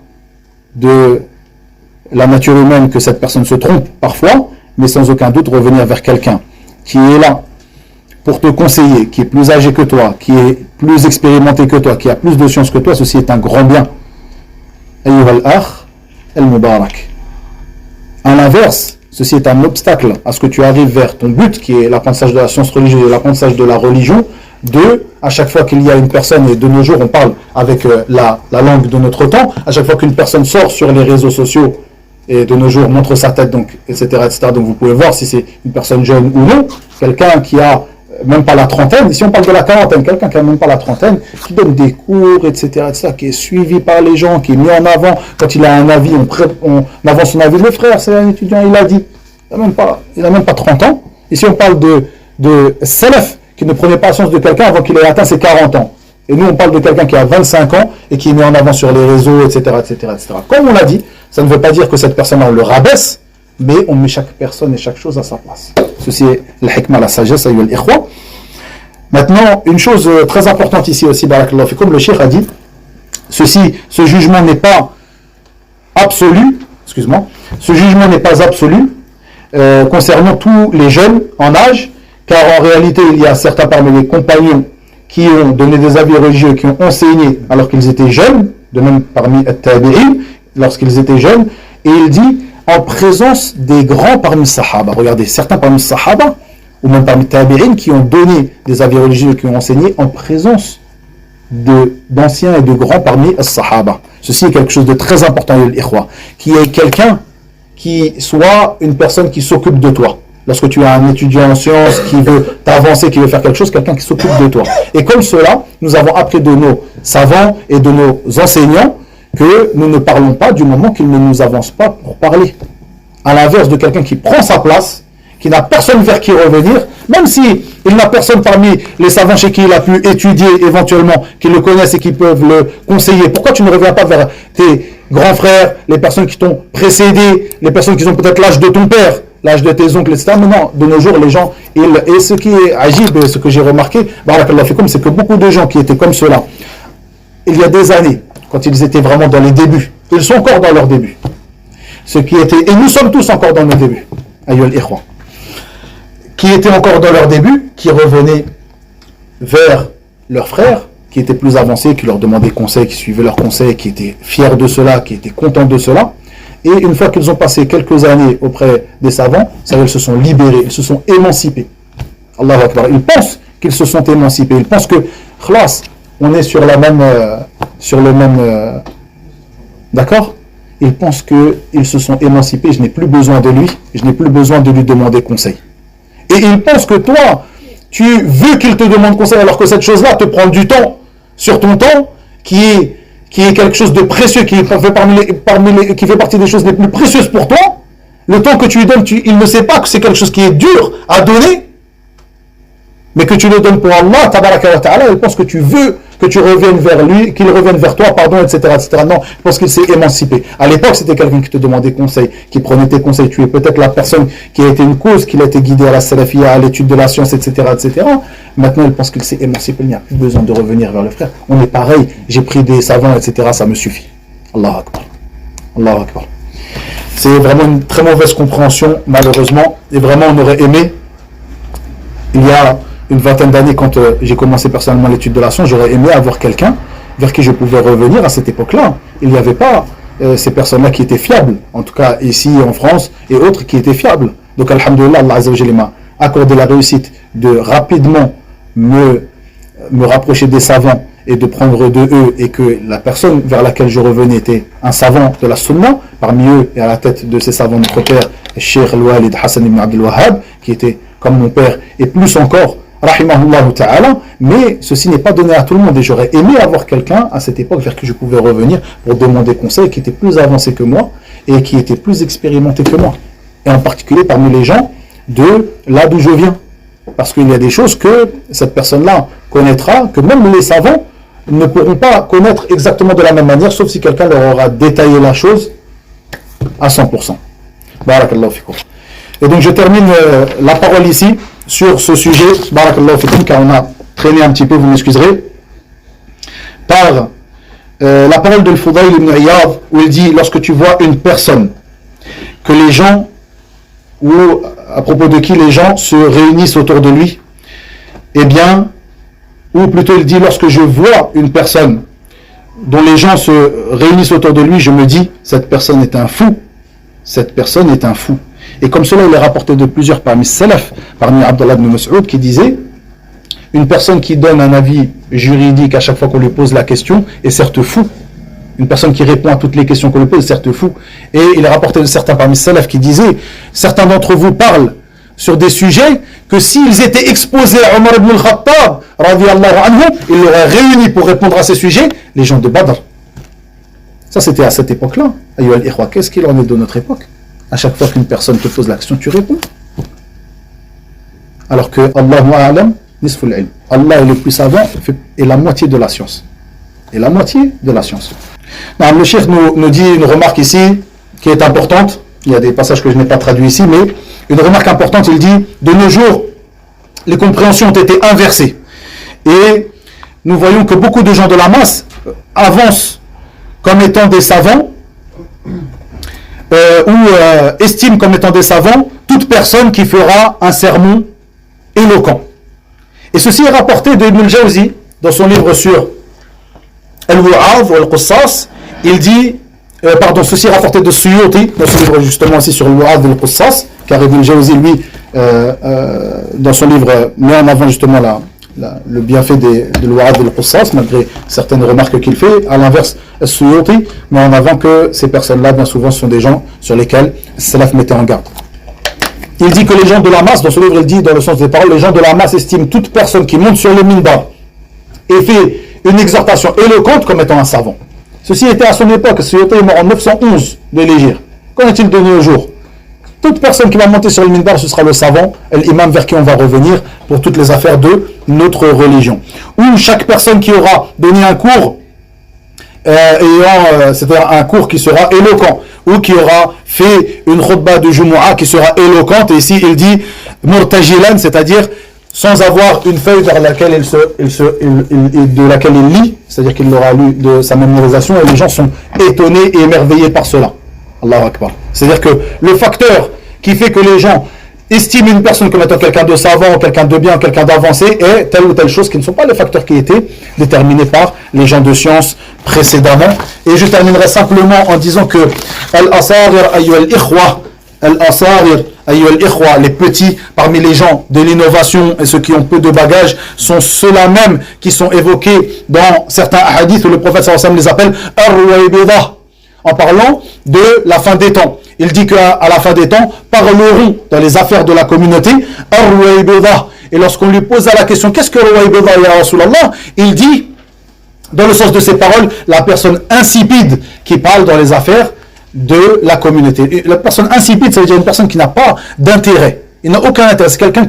de la nature humaine que cette personne se trompe parfois, mais sans aucun doute revenir vers quelqu'un qui est là pour te conseiller, qui est plus âgé que toi, qui est plus expérimenté que toi, qui a plus de science que toi, ceci est un grand bien. Ayyuhal akh al-mubarak. À l'inverse, ceci est un obstacle à ce que tu arrives vers ton but, qui est l'apprentissage de la science religieuse et l'apprentissage de la religion. À chaque fois qu'il y a une personne, et de nos jours on parle avec la langue de notre temps, à chaque fois qu'une personne sort sur les réseaux sociaux et de nos jours montre sa tête, donc, etc., etc., donc vous pouvez voir si c'est une personne jeune ou non, quelqu'un qui a même pas la trentaine, si on parle de la quarantaine, quelqu'un qui n'a même pas la trentaine, qui donne des cours, etc., qui est suivi par les gens, qui est mis en avant, quand il a un avis, on avance son avis. Le frère, c'est un étudiant, il a dit, il n'a même pas 30 ans. Ici, on parle de salaf, qui ne prenait pas sens de quelqu'un avant qu'il ait atteint ses 40 ans. Et nous, on parle de quelqu'un qui a 25 ans et qui est mis en avant sur les réseaux, etc., etc., etc. Comme on l'a dit, ça ne veut pas dire que cette personne-là, on le rabaisse, mais on met chaque personne et chaque chose à sa place. Ceci est le hikmah, la sagesse, ayyuha al-ikhwa. Maintenant, une chose très importante ici aussi, barakallahu fikum, le cheikh a dit, ce jugement n'est pas absolu, ce jugement n'est pas absolu concernant tous les jeunes en âge, car en réalité, il y a certains parmi les compagnons qui ont donné des avis religieux, qui ont enseigné alors qu'ils étaient jeunes, de même parmi at-tabi'in, lorsqu'ils étaient jeunes, et il dit, en présence des grands parmi les sahaba. Regardez, certains parmi les sahaba, ou même parmi les tabi'in, qui ont donné des avis religieux, qui ont enseigné en présence d'anciens et de grands parmi les sahaba. Ceci est quelque chose de très important, qui est quelqu'un qui soit une personne qui s'occupe de toi. Lorsque tu as un étudiant en sciences qui veut t'avancer, qui veut faire quelque chose, quelqu'un qui s'occupe de toi. Et comme cela, nous avons appris de nos savants et de nos enseignants que nous ne parlons pas du moment qu'ils ne nous avancent pas pour parler. À l'inverse de quelqu'un qui prend sa place, qui n'a personne vers qui revenir, même si il n'a personne parmi les savants chez qui il a pu étudier éventuellement, qui le connaissent et qui peuvent le conseiller. Pourquoi tu ne reviens pas vers tes grands frères, les personnes qui t'ont précédé, les personnes qui ont peut-être l'âge de ton père, l'âge de tes oncles, etc. Mais non, de nos jours, les gens, et ce qui est agib, et ce que j'ai remarqué, barakallahu fikum, c'est que beaucoup de gens qui étaient comme cela, il y a des années, quand ils étaient vraiment dans les débuts, ils sont encore dans leurs débuts. Et nous sommes tous encore dans nos débuts, ayyuhal ikhwa, qui étaient encore dans leurs débuts, qui revenaient vers leurs frères, qui étaient plus avancés, qui leur demandaient conseil, qui suivaient leurs conseils, qui étaient fiers de cela, qui étaient contents de cela. Et une fois qu'ils ont passé quelques années auprès des savants, ça veut dire, ils se sont libérés, ils se sont émancipés. Allahu Akbar. Ils pensent qu'ils se sont émancipés. Ils pensent que, khlas, on est sur le même, d'accord? Ils pensent qu'ils se sont émancipés, je n'ai plus besoin de lui, je n'ai plus besoin de lui demander conseil. Et ils pensent que toi, tu veux qu'il te demande conseil, alors que cette chose-là te prend du temps sur ton temps, qui est quelque chose de précieux, qui fait partie des choses les plus précieuses pour toi. Le temps que tu lui donnes, il ne sait pas que c'est quelque chose qui est dur à donner, mais que tu le donnes pour Allah, tabaraka wa ta'ala, il pense que tu veux que tu reviennes vers lui, qu'il revienne vers toi, pardon, etc., etc. Non, je pense qu'il s'est émancipé. À l'époque, c'était quelqu'un qui te demandait conseil, qui prenait tes conseils. Tu es peut-être la personne qui a été une cause, qui a été guidée à la salafia, à l'étude de la science, etc., etc. Maintenant, il pense qu'il s'est émancipé. Il n'y a plus besoin de revenir vers le frère. On est pareil. J'ai pris des savants, etc. Ça me suffit. Allahu Akbar. Allahu Akbar. C'est vraiment une très mauvaise compréhension, malheureusement. Et vraiment, on aurait aimé, il y a une vingtaine d'années, quand j'ai commencé personnellement l'étude de la science, j'aurais aimé avoir quelqu'un vers qui je pouvais revenir à cette époque-là. Il n'y avait pas ces personnes-là qui étaient fiables, en tout cas ici en France, et autres qui étaient fiables. Donc, alhamdoulilah, Allah Azza wa Jalla m'a accordé la réussite de rapidement me rapprocher des savants et de prendre de eux, et que la personne vers laquelle je revenais était un savant de la Sunna. Parmi eux, et à la tête de ces savants, notre père, Cheikh Al-Walid Hassan ibn Abdul Wahhab, qui était comme mon père, et plus encore, rahimahullah ta'ala, mais ceci n'est pas donné à tout le monde, et j'aurais aimé avoir quelqu'un à cette époque vers qui je pouvais revenir pour demander conseil, qui était plus avancé que moi et qui était plus expérimenté que moi, et en particulier parmi les gens de là d'où je viens, parce qu'il y a des choses que cette personne-là connaîtra, que même les savants ne pourront pas connaître exactement de la même manière, sauf si quelqu'un leur aura détaillé la chose à 100%. Barakallahu fikum. Et donc je termine la parole ici sur ce sujet, barakallahu fikum, car on a traîné un petit peu, vous m'excuserez, par la parole de Al-Fudayl ibn Iyad, où il dit, lorsque tu vois une personne, que les gens, ou à propos de qui les gens se réunissent autour de lui, eh bien, ou plutôt il dit, lorsque je vois une personne dont les gens se réunissent autour de lui, je me dis, cette personne est un fou, cette personne est un fou. Et comme cela, il est rapporté de plusieurs parmi salaf, parmi Abdullah ibn Mas'ud, qui disait, une personne qui donne un avis juridique à chaque fois qu'on lui pose la question est certes fou. Une personne qui répond à toutes les questions qu'on lui pose est certes fou. Et il est rapporté de certains parmi salaf qui disaient, certains d'entre vous parlent sur des sujets que s'ils étaient exposés à Omar ibn al-Khattab, radiyallahu anhu, il l'aurait réuni pour répondre à ces sujets, les gens de Badr. Ça, c'était à cette époque-là. Ayyuha al-ikhwa, qu'est-ce qu'il en est de notre époque? À chaque fois qu'une personne te pose la question, tu réponds. Alors que Allahu a'lam, nisful ilm. Allah est le plus savant et la moitié de la science. Et la moitié de la science. Non, le cheikh nous dit une remarque ici qui est importante. Il y a des passages que je n'ai pas traduits ici, mais une remarque importante, il dit, de nos jours, les compréhensions ont été inversées. Et nous voyons que beaucoup de gens de la masse avancent comme étant des savants, estiment comme étant des savants toute personne qui fera un sermon éloquent. Et ceci est rapporté de Ibn al-Jawzi dans son livre sur Al-Wa'adh ou Al-Qussas. Il dit, ceci est rapporté de Suyuti dans son livre justement aussi sur Al-Wa'adh ou Al-Qussas, car Ibn al-Jawzi, lui, dans son livre, met en avant justement le bienfait de Al-Wa'adh ou Al-Qussas, malgré certaines remarques qu'il fait. À l'inverse, Suyuti met en avant que ces personnes-là, bien souvent, sont des gens sur lesquels Salaf mettait en garde. Il dit que les gens de la masse, dans ce livre, il dit, dans le sens des paroles, les gens de la masse estiment toute personne qui monte sur le minbar et fait une exhortation éloquente comme étant un savant. Ceci était à son époque, Suyuti est mort en 911 de l'Hégire. Qu'en est-il de nos jours? Toute personne qui va monter sur le minbar, ce sera le savant, l'imam vers qui on va revenir pour toutes les affaires de notre religion. Ou chaque personne qui aura donné un cours, c'est-à-dire un cours qui sera éloquent, ou qui aura fait une khutbah de Jumu'ah qui sera éloquente, et ici il dit murtajilan, c'est-à-dire sans avoir une feuille vers laquelle de laquelle il lit, c'est-à-dire qu'il l'aura lu de sa mémorisation, et les gens sont étonnés et émerveillés par cela. Allahu Akbar. C'est-à-dire que le facteur qui fait que les gens estiment une personne comme étant quelqu'un de savant, quelqu'un de bien, quelqu'un d'avancé, est telle ou telle chose qui ne sont pas les facteurs qui étaient déterminés par les gens de science précédemment. Et je terminerai simplement en disant que Al-Asarir ayyuha al-ikhwa, Al-Asarir ayyuha al-ikhwa, les petits parmi les gens de l'innovation et ceux qui ont peu de bagages sont ceux-là même qui sont évoqués dans certains hadiths où le prophète sallallahu alayhi wa sallam les appelle Ar-Ruwaybidah, en parlant de la fin des temps. Il dit qu'à la fin des temps, parleront dans les affaires de la communauté Ar-Ruwaybidah. Et lorsqu'on lui posa la question, qu'est-ce que Ruwaybidah ya Rasulallah, il dit, dans le sens de ses paroles, la personne insipide qui parle dans les affaires de la communauté. Et la personne insipide, ça veut dire une personne qui n'a pas d'intérêt. Il n'a aucun intérêt. C'est quelqu'un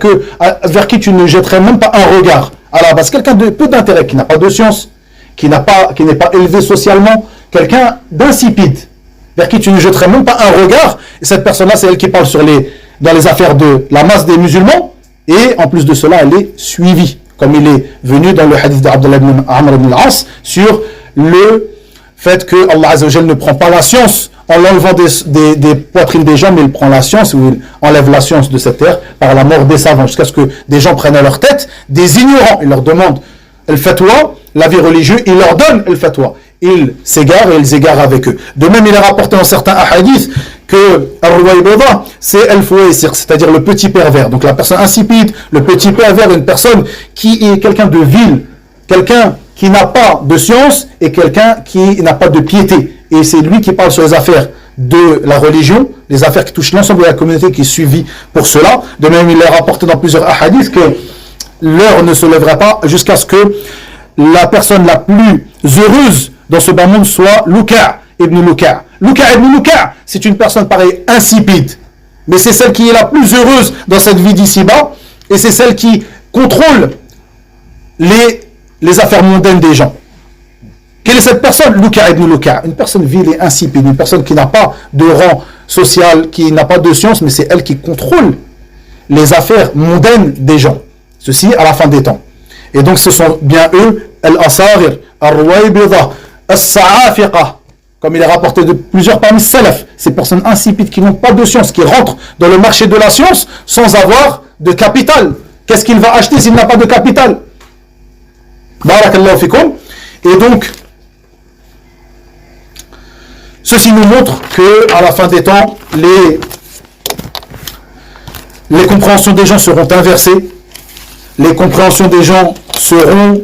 vers qui tu ne jetterais même pas un regard. À la base, quelqu'un de peu d'intérêt, qui n'a pas de science, qui n'est pas élevé socialement, quelqu'un d'insipide, vers qui tu ne jetterais même pas un regard. Et cette personne-là, c'est elle qui parle dans les affaires de la masse des musulmans. Et en plus de cela, elle est suivie, comme il est venu dans le hadith d'Abdullah ibn Amr ibn al-As, sur le fait que Allah Azza wa Jal ne prend pas la science en l'enlevant des poitrines des gens, mais il prend la science, ou il enlève la science de cette terre par la mort des savants, jusqu'à ce que des gens prennent à leur tête des ignorants. Il leur demande le fatwa, l'avis religieux, il leur donne le fatwa. Ils s'égarent et ils égarent avec eux. De même, il est rapporté dans certains hadiths que Ar-Ruwaybidah, c'est Al-Fuwaysir, c'est-à-dire le petit pervers. Donc la personne insipide, le petit pervers, une personne qui est quelqu'un de vil, quelqu'un qui n'a pas de science et quelqu'un qui n'a pas de piété. Et c'est lui qui parle sur les affaires de la religion, les affaires qui touchent l'ensemble de la communauté qui est suivie pour cela. De même, il est rapporté dans plusieurs hadiths que l'heure ne se lèvera pas jusqu'à ce que la personne la plus heureuse dans ce bas monde soit Luka' ibn Luka'. Luka' ibn Luka', c'est une personne pareille insipide, mais c'est celle qui est la plus heureuse dans cette vie d'ici-bas, et c'est celle qui contrôle les affaires mondaines des gens. Quelle est cette personne? Luka' ibn Luka', une personne vile et insipide, une personne qui n'a pas de rang social, qui n'a pas de science, mais c'est elle qui contrôle les affaires mondaines des gens. Ceci à la fin des temps. Et donc ce sont bien eux, Al-Asarir, Ar-Ruwaybidah, As-Sa'afiqa, comme il est rapporté de plusieurs parmi salaf, ces personnes insipides qui n'ont pas de science, qui rentrent dans le marché de la science sans avoir de capital. Qu'est-ce qu'il va acheter s'il n'a pas de capital? Barakallahu fikum. Et donc, ceci nous montre que à la fin des temps, les compréhensions des gens seront inversées. Les compréhensions des gens seront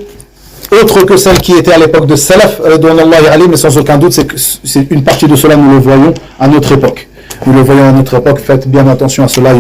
autres que celles qui étaient à l'époque de Salaf, mais sans aucun doute, c'est une partie de cela, nous le voyons à notre époque. Nous le voyons à notre époque, faites bien attention à cela,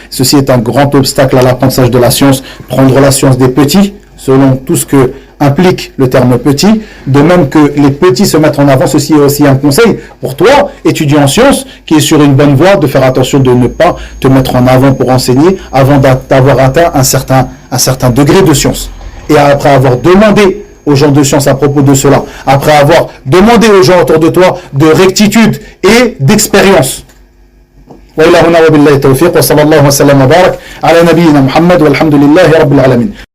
ceci est un grand obstacle à l'apprentissage de la science, prendre la science des petits, selon tout ce que implique le terme petit, de même que les petits se mettent en avant, ceci est aussi un conseil pour toi, étudiant en sciences, qui est sur une bonne voie, de faire attention de ne pas te mettre en avant pour enseigner avant d'avoir atteint un certain degré de science. Et après avoir demandé aux gens de science à propos de cela, après avoir demandé aux gens autour de toi de rectitude et d'expérience. وإلى هنا وبالله التوفيق وصلى الله وسلم وبارك على نبينا محمد والحمد لله رب العالمين.